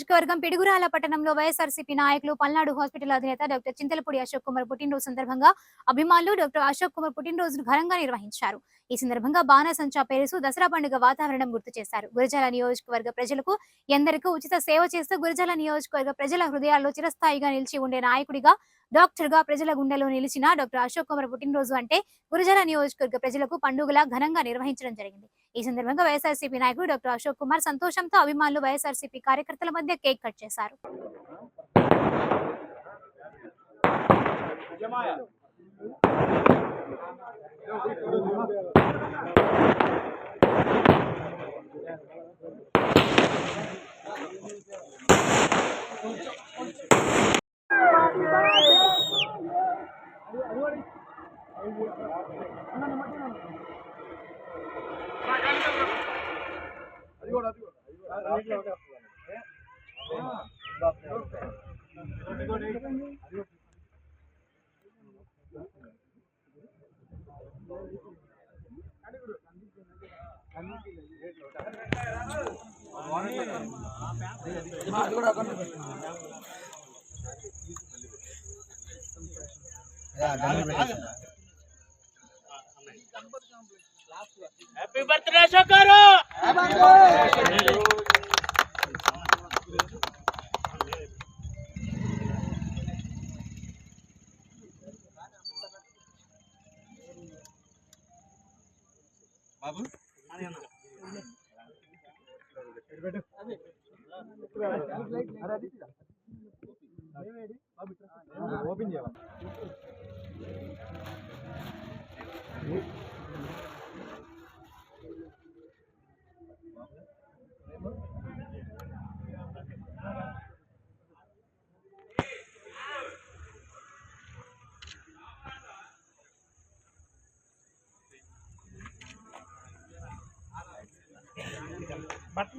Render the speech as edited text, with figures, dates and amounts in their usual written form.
నియోజకవర్గం పిడుగురాల పట్టణంలో వైఎస్ఆర్సీపీ నాయకులు పల్నాడు హాస్పిటల్ అధినేత డాక్టర్ చింతలపూడి అశోక్ కుమార్ పుట్టినరోజు సందర్భంగా అభిమానులు డాక్టర్ అశోక్ కుమార్ పుట్టినరోజును ఘనంగా నిర్వహించారు. ఈ సందర్భంగా బాణసంచా పేరుస్తూ దసరా పండుగ వాతావరణం గుర్తు చేశారు. గురజాల నియోజకవర్గ ప్రజలకు ఎందరికీ ఉచిత సేవ చేస్తూ గురజాల నియోజకవర్గ ప్రజల హృదయాల్లో చిరస్థాయిగా నిలిచి ఉండే నాయకుడిగా, డాక్టర్గా ప్రజల గుండెలో నిలిచిన డాక్టర్ అశోక్ కుమార్ పుట్టినరోజు అంటే గురజాల నియోజకవర్గ ప్రజలకు పండుగలా ఘనంగా నిర్వహించడం జరిగింది. ఈ సందర్భంగా వైఎస్ఆర్సీపీ నాయకుడు డాక్టర్ అశోక్ కుమార్ సంతోషంతో అభిమానులు వైఎస్ఆర్సీపీ కార్యకర్తల మధ్య కేక్ కట్ చేశారు. Happy birthday Ashok garu. బాబు ఓపెన్ చేయాలి. బట్